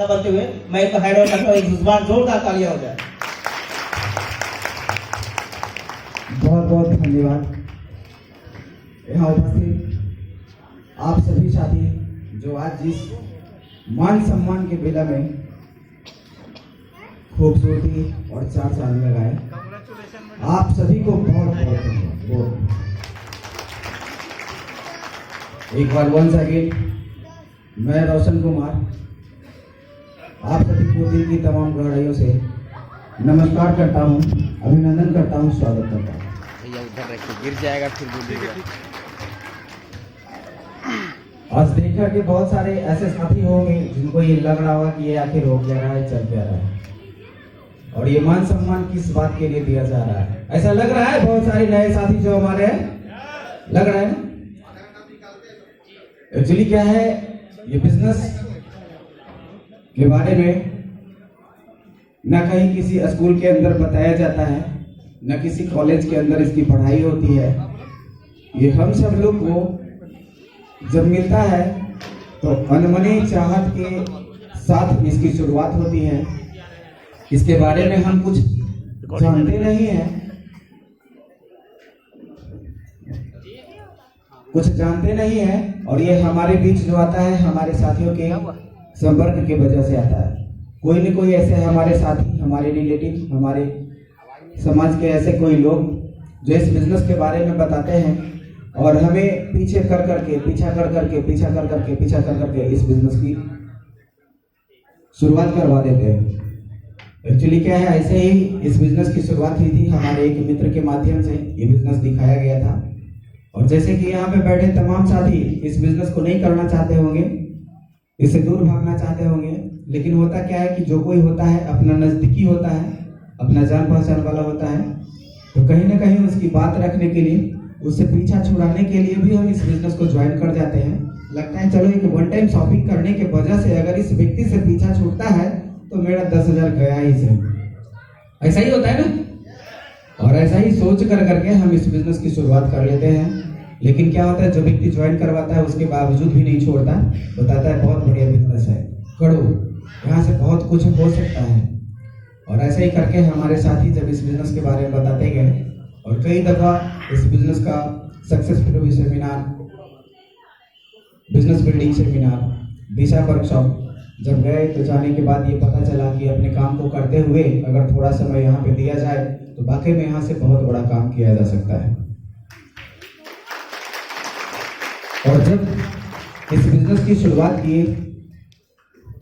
वक्ता बनते हुए मैं इनको हैंड ओवर करता हूँ। एक जुबान जोरदार तालियां हो जाए। बहुत बहुत धन्यवाद। यहाँ उपस्थित आप सभी साथी जो आज जिस मान सम्मान के बेला में खूबसूरती और चार चांद लगाए, आप सभी को बहुत बहुत धन्यवाद। एक बार वंस अगेन मैं रोशन कुमार आप सभी को दिल की तमाम गहराइयों से नमस्कार करता हूँ, अभिनंदन करता हूँ, स्वागत करता हूँ। भैया उधर रखिए, गिर जाएगा फिर बोलिएगा। आज देखा कि बहुत सारे ऐसे साथी होंगे जिनको ये लग रहा होगा कि ये आखिर हो क्या रहा है, चल क्या रहा है, और ये मान सम्मान किस बात के लिए दिया जा रहा है। ऐसा लग रहा है बहुत सारे नए साथी जो हमारे हैं, लग रहा है ना। एक्चुअली क्या है, ये बिजनेस के बारे में न कहीं किसी स्कूल के अंदर बताया जाता है, न किसी कॉलेज के अंदर इसकी पढ़ाई होती है। ये हम सब लोग को जब मिलता है तो अनमनी चाहत के साथ इसकी शुरुआत होती है। इसके बारे में हम कुछ जानते नहीं हैं, और ये हमारे बीच जो आता है हमारे साथियों के संपर्क की वजह से आता है। कोई न कोई ऐसे हमारे साथी, हमारे रिलेटिव, हमारे समाज के ऐसे कोई लोग जो इस बिजनेस के बारे में बताते हैं और हमें पीछा कर करके इस बिजनेस की शुरुआत करवा देते हैं। एक्चुअली क्या है, ऐसे ही इस बिजनेस की शुरुआत हुई थी। हमारे एक मित्र के माध्यम से ये बिजनेस दिखाया गया था, और जैसे कि यहाँ पे बैठे तमाम साथी इस बिजनेस को नहीं करना चाहते होंगे, इससे दूर भागना चाहते होंगे, लेकिन होता क्या है कि जो कोई होता है अपना नजदीकी होता है, अपना जान पहचान वाला होता है, तो कहीं ना कहीं उसकी बात रखने के लिए, उससे पीछा छुड़ाने के लिए भी हम इस बिजनेस को ज्वाइन कर जाते हैं। लगता है चलो एक वन टाइम शॉपिंग करने के वजह से अगर इस व्यक्ति से पीछा छूटता है तो मेरा 10,000 गया ही से। ऐसा ही होता है ना, और ऐसा ही सोच कर करके हम इस बिजनेस की शुरुआत कर लेते हैं। लेकिन क्या होता है, जो व्यक्ति ज्वाइन करवाता है उसके बावजूद भी नहीं छोड़ता, बताता है बहुत बढ़िया बिजनेस है, करो, यहाँ से बहुत कुछ हो सकता है। और ऐसे ही करके हमारे साथी जब इस बिजनेस के बारे में बताते गए, और कई दफ़ा इस बिजनेस का सक्सेस प्रोवी seminar, business building seminar, Disha workshop जब गए तो जाने के बाद ये पता चला कि अपने काम को करते हुए अगर थोड़ा समय यहाँ पे दिया जाए तो वाकई में यहाँ से बहुत बड़ा काम किया जा सकता है। और जब इस बिजनेस की शुरुआत की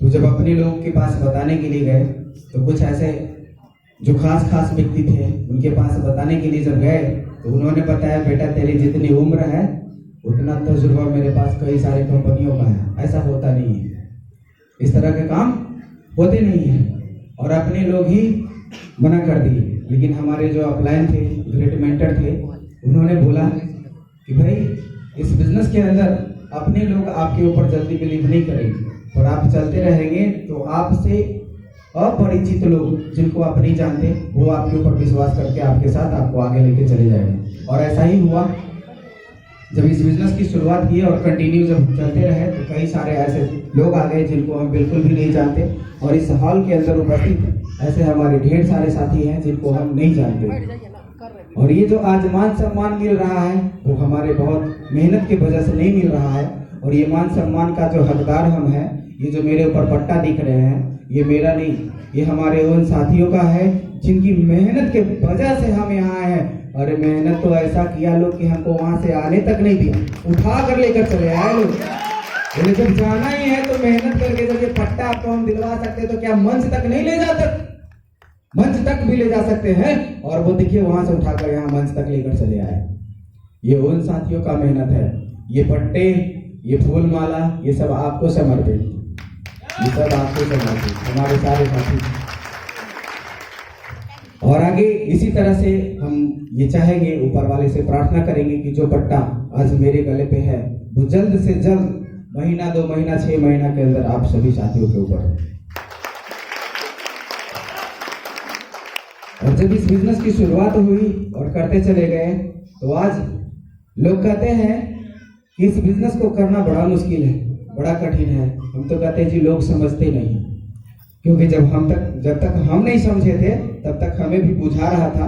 तो जब अपने लोगों के पास बताने के लिए गए तो कुछ ऐसे जो खास व्यक्ति थे उनके पास बताने के लिए जब गए तो उन्होंने बताया, बेटा तेरी जितनी उम्र है उतना तजुर्बा मेरे पास कई सारे कंपनियों का है, ऐसा होता नहीं है, इस तरह के काम होते नहीं हैं। और अपने लोग ही मना कर दिए। लेकिन हमारे जो अपलाइन थे, ग्रेट मेंटर थे, उन्होंने बोला कि भाई इस बिजनेस के अंदर अपने लोग आपके ऊपर जल्दी बिलीव नहीं करेंगे, और आप चलते रहेंगे तो आपसे अपरिचित लोग जिनको आप नहीं जानते वो आपके ऊपर विश्वास करके आपके साथ आपको आगे लेके चले जाएंगे। और ऐसा ही हुआ। जब इस बिजनेस की शुरुआत की और कंटिन्यू जब चलते रहे तो कई सारे ऐसे लोग आ गए जिनको हम बिल्कुल भी नहीं जानते, और इस हॉल के अंदर उपस्थित ऐसे हमारे ढेर सारे साथी हैं जिनको हम नहीं जानते। और ये जो आज मान सम्मान मिल रहा है वो हमारे बहुत मेहनत की वजह से नहीं मिल रहा है। और ये मान सम्मान का जो हकदार हम हैं, ये जो मेरे ऊपर पट्टा दिख रहे हैं, ये मेरा नहीं, ये हमारे उन साथियों का है जिनकी मेहनत के वजह से हम यहाँ आए हैं। अरे मेहनत तो ऐसा किया लोग कि हमको वहां से आने तक नहीं दिया, उठा कर लेकर चले आए लोग। जब जाना ही है तो मेहनत करके जब ये पट्टा आपको हम दिलवा सकते हैं तो क्या मंच तक नहीं ले जाते, मंच तक भी ले जा सकते हैं। और वो देखिए वहां से उठाकर यहाँ मंच तक लेकर चले आए। ये उन साथियों का मेहनत है। ये पट्टे, ये फूल माला, ये सब आपको समर्पित, ये सब आपको समर्पित, हमारे सारे साथी। और आगे इसी तरह से हम ये चाहेंगे, ऊपर वाले से प्रार्थना करेंगे कि जो पट्टा आज मेरे गले पे है वो जल्द से जल्द महीना, 2 महीना, 6 महीना के अंदर आप सभी साथियों के ऊपर। और जब इस बिजनेस की शुरुआत हुई और करते चले गए तो आज लोग कहते हैं कि इस बिजनेस को करना बड़ा मुश्किल है, बड़ा कठिन है। हम तो कहते हैं जी लोग समझते नहीं। क्योंकि जब तक हम नहीं समझे थे तब तक हमें भी बुझा रहा था,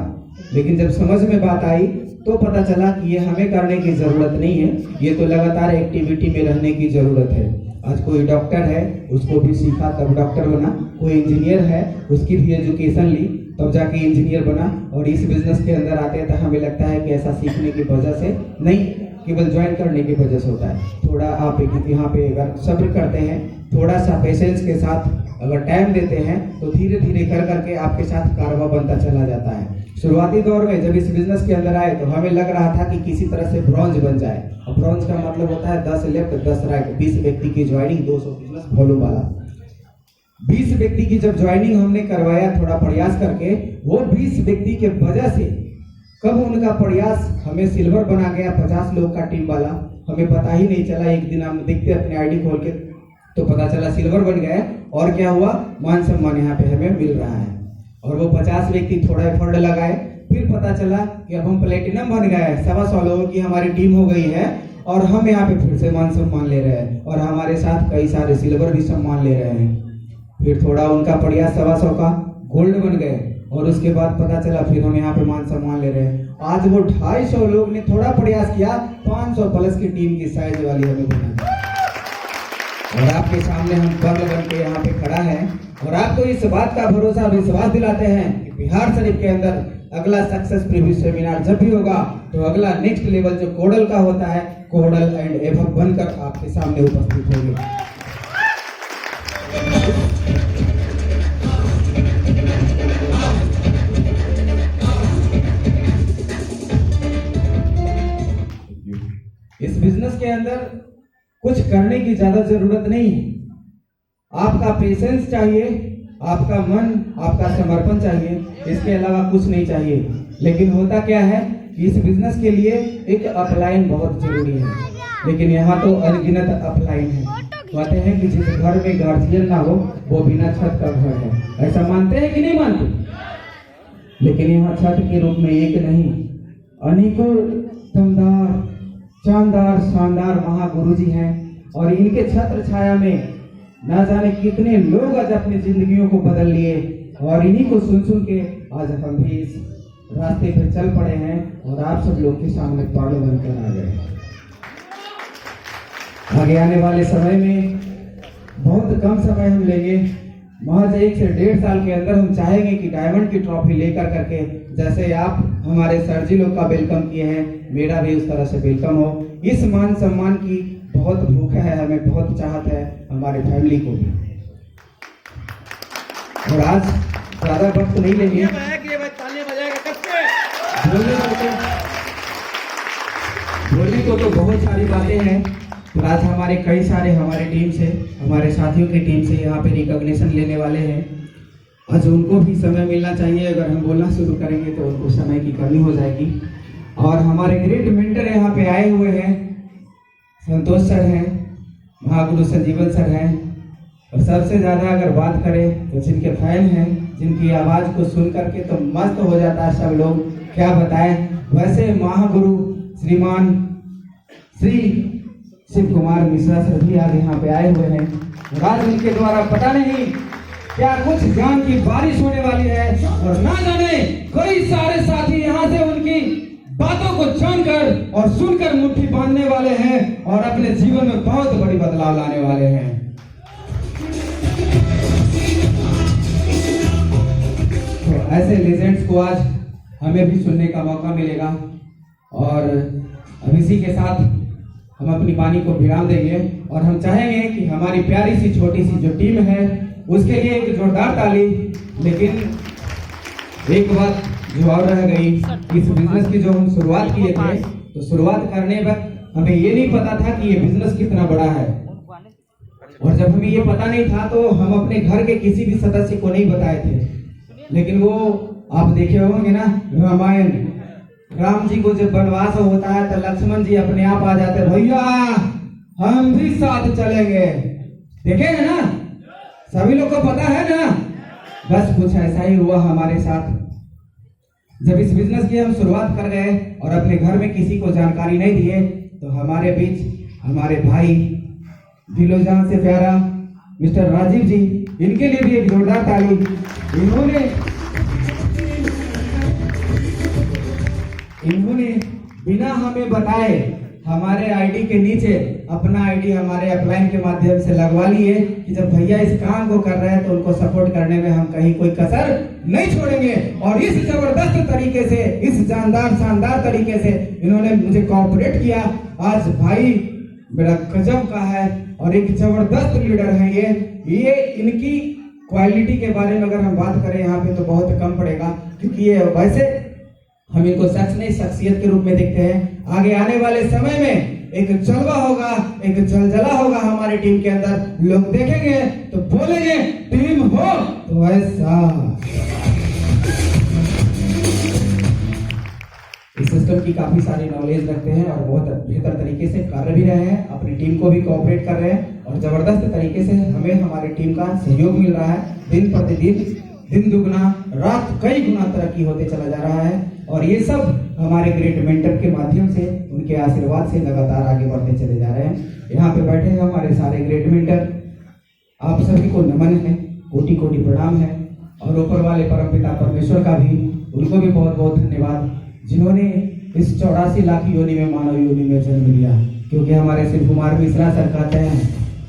लेकिन जब समझ में बात आई तो पता चला कि ये हमें करने की जरूरत नहीं है, ये तो लगातार एक्टिविटी में रहने की जरूरत है। आज कोई डॉक्टर है, उसको भी सीखा तब डॉक्टर बना, कोई इंजीनियर है, उसकी भी एजुकेशन ली तब जाके इंजीनियर बना, और इस बिजनेस के अंदर आते हैं तो हमें लगता है कि ऐसा सीखने की वजह से नहीं, केवल ज्वाइन करने की वजह से होता है। थोड़ा आप यहाँ पे अगर सब्र करते हैं, थोड़ा सा पेशेंस के साथ अगर टाइम देते हैं तो धीरे धीरे कर करके आपके साथ कारवा बनता चला जाता है। शुरुआती दौर में जब इस बिजनेस के अंदर आए तो हमें लग रहा था कि किसी तरह से ब्रॉन्ज बन जाए, और ब्रॉन्ज का मतलब होता है 10 लेफ्ट 10 राइट, 20 व्यक्ति की ज्वाइनिंग, 200 बिजनेस वॉल्यूम वाला। 20 व्यक्ति की जब ज्वाइनिंग हमने करवाया थोड़ा प्रयास करके, वो 20 व्यक्ति के वजह से कब उनका प्रयास हमें सिल्वर बना गया 50 लोग का टीम वाला, हमें पता ही नहीं चला। एक दिन हम देखते अपने आईडी खोल के तो पता चला सिल्वर बन गए, और क्या हुआ, मान सम्मान यहाँ पे हमें मिल रहा है। और वो 50 व्यक्ति थोड़ा एफर्ट लगाए, फिर पता चला कि अब हम प्लेटिनम बन गए, 125 लोगों की हमारी टीम हो गई है, और हम यहाँ पे फिर से मान सम्मान ले रहे हैं, और हमारे साथ कई सारे सिल्वर भी सम्मान ले रहे हैं। फिर थोड़ा उनका प्रयास 125 का गोल्ड बन गए, और उसके बाद पता चला फिर हम यहाँ पे मान सम्मान ले रहे हैं। आज वो 250 लोग ने थोड़ा प्रयास किया, 500 प्लस की टीम की साइज वाली हमें बना, और आपके सामने हम बगल बन के यहाँ पे खड़ा है, और आपको इस बात का भरोसा विश्वास दिलाते हैं कि बिहार शरीफ के अंदर अगला सक्सेस प्रीव्यू सेमिनार जब भी होगा तो अगला नेक्स्ट लेवल जो कोडल का होता है, कोडल एंड एवं बनकर आपके सामने उपस्थित होंगे। इस बिजनेस के अंदर कुछ करने की ज्यादा जरूरत नहीं है, आपका पेशेंस चाहिए, आपका मन, आपका समर्पण चाहिए, इसके अलावा कुछ नहीं चाहिए। लेकिन होता क्या है कि इस बिजनेस के लिए एक अपलाइन बहुत जरूरी है, लेकिन यहाँ तो अनगिनत अपलाइन है। कहते हैं कि जिस घर में गार्जियन ना हो वो बिना छत का घर है, ऐसा मानते हैं कि नहीं मानते? लेकिन यहाँ छत के रूप में एक नहीं, अनेकों दमदार शानदार शानदार महागुरु जी हैं, और इनके छत्र छाया में ना जाने कितने लोग आज अपनी जिंदगियों को बदल लिए, और इन्हीं को सुन सुन के आज हम भी इस रास्ते पर चल पड़े हैं, और आप सब लोग के सामने पाड़े बनकर आ गए। आगे आने वाले समय में बहुत कम समय हम लेंगे, महज 1 से 1.5 साल के अंदर हम चाहेंगे कि डायमंड की ट्रॉफी लेकर करके, जैसे आप हमारे सर जी लोग का वेलकम किए हैं, मेरा भी उस तरह से वेलकम हो। इस मान सम्मान की बहुत भूख है, हमें बहुत चाहत है, हमारे फैमिली को भी। और आज ज्यादा वक्त नहीं लेंगे, बोलने को तो बहुत सारी बातें हैं। तो आज हमारे कई सारे हमारे टीम से, हमारे साथियों की टीम से यहाँ पे रिकॉग्निशन लेने वाले हैं। आज उनको भी समय मिलना चाहिए, अगर हम बोलना शुरू करेंगे तो उनको समय की कमी हो जाएगी। और हमारे ग्रेट मेंटर यहाँ पे आए हुए हैं, संतोष सर हैं, महागुरु संजीवन सर हैं, और सबसे ज्यादा अगर बात करें तो जिनके फैन हैं, जिनकी आवाज को सुन करके तो मस्त हो जाता है सब लोग, क्या बताएं। वैसे महागुरु श्रीमान श्री शिव कुमार मिश्रा सर भी आज यहाँ पे आए हुए हैं, और आज उनके द्वारा पता नहीं क्या कुछ ज्ञान की बारिश होने वाली है, और ना जाने कई सारे साथी यहाँ से उनकी बातों को जानकर और सुनकर मुट्ठी बांधने वाले हैं, और अपने जीवन में बहुत बड़ी बदलाव लाने वाले हैं। तो ऐसे लेजेंड्स को आज हमें भी सुनने का मौका मिलेगा, और अब इसी के साथ हम अपनी वाणी को विराम देंगे, और हम चाहेंगे कि हमारी प्यारी सी छोटी सी जो टीम है उसके लिए एक जोरदार ताली। लेकिन एक बात जो और रह गई, इस बिजनेस की जो हम शुरुआत किए थे, तो शुरुआत करने वक्त हमें ये नहीं पता था कि ये बिजनेस कितना बड़ा है, और जब हमें ये पता नहीं था तो हम अपने घर के किसी भी सदस्य को नहीं बताए थे। लेकिन वो आप देखे होंगे ना, रामायण, राम जी को जब वनवास होता है तो लक्ष्मण जी अपने आप आ जाते, भैया हम भी साथ चलेंगे। देखे है ना, सभी लोग को पता है ना। बस कुछ ऐसा ही हुआ हमारे साथ। जब इस बिजनेस की हम शुरुआत कर गए और अपने घर में किसी को जानकारी नहीं दिए, तो हमारे बीच हमारे भाई दिलो जान से प्यारा मिस्टर राजीव जी, इनके लिए भी एक जोरदार ताली। इन्होंने बिना हमें बताए हमारे आईडी के नीचे अपना आईडी हमारे अपलाइन के माध्यम से लगवा लिए कि जब भैया इस काम को कर रहे हैं तो उनको सपोर्ट करने में हम कहीं कोई कसर नहीं छोड़ेंगे। और इस जबरदस्त तरीके से, इस शानदार तरीके से इन्होंने मुझे कोऑपरेट किया। आज भाई मेरा गजब का है और एक जबरदस्त लीडर है ये इनकी क्वालिटी के बारे में अगर हम बात करें यहाँ पे तो बहुत कम पड़ेगा, क्योंकि ये वैसे हम इनको शख्स नहीं शख्सियत के रूप में देखते हैं। आगे आने वाले समय में एक जलवा होगा, एक जलजला होगा हमारी टीम के अंदर। लोग देखेंगे तो बोलेंगे टीम हो तो ऐसा। इस सिस्टम की काफी सारी नॉलेज रखते हैं और बहुत बेहतर तरीके से कर भी रहे हैं, अपनी टीम को भी कोऑपरेट कर रहे हैं और जबरदस्त तरीके से हमें हमारी टीम का सहयोग मिल रहा है। दिन प्रतिदिन दिन दुगना रात कई गुना तरक्की होते चला जा रहा है और ये सब हमारे ग्रेट मेंटर के माध्यम से, उनके आशीर्वाद से लगातार आगे बढ़ते चले जा रहे हैं। यहाँ पे बैठे हैं हमारे सारे ग्रेट मेंटर, आप सभी को नमन है, कोटि कोटि प्रणाम है और ऊपर वाले परमपिता परमेश्वर का भी, उनको भी बहुत बहुत धन्यवाद जिन्होंने इस 84 लाख योनि में मानव योनि में जन्म लिया। क्योंकि हमारे शिव कुमार मिश्रा सर कहते हैं,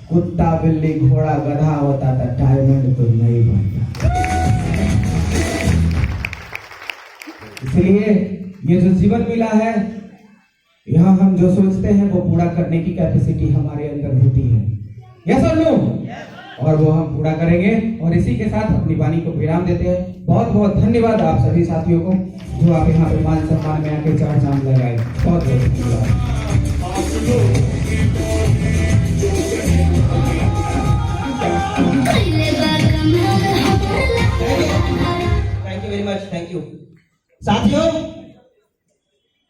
कुत्ता बिल्ली घोड़ा गधा होता था, डायमंड तो नहीं बनता। इसलिए ये जो जीवन मिला है, यहाँ हम जो सोचते हैं वो पूरा करने की कैपेसिटी हमारे अंदर होती है। यस और नो? और वो हम पूरा करेंगे। और इसी के साथ अपनी वाणी को विराम देते हैं। बहुत बहुत धन्यवाद आप सभी साथियों को जो आप यहाँ पे मान सम्मान में आके चार चांद लगाए। बहुत बहुत धन्यवाद। Thank you very much, thank you. साथियों,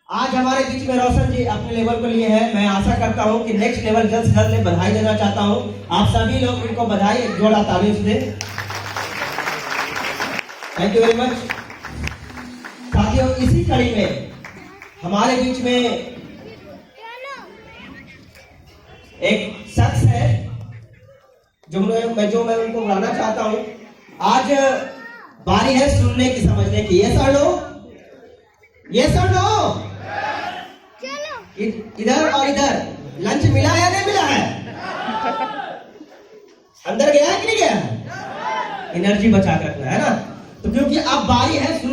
आज हमारे बीच में रोशन जी अपने लेवल को लिए हैं। मैं आशा करता हूं कि नेक्स्ट लेवल जल्द से जल्द बधाई देना चाहता हूं। आप सभी लोग उनको बधाई, एक जोड़ा ताली से दें। Thank you very much. साथियों, इसी कड़ी में हमारे बीच में एक शख्स है जो मैं उनको बुलाना चाहता हूं। आज बारी है सुनने की, समझने की। ये सर लो, ये सर लो, इधर और इधर लंच मिला या नहीं मिला है? अंदर गया है कि नहीं गया? एनर्जी बचा कर रखना है ना। तो क्योंकि अब बारी है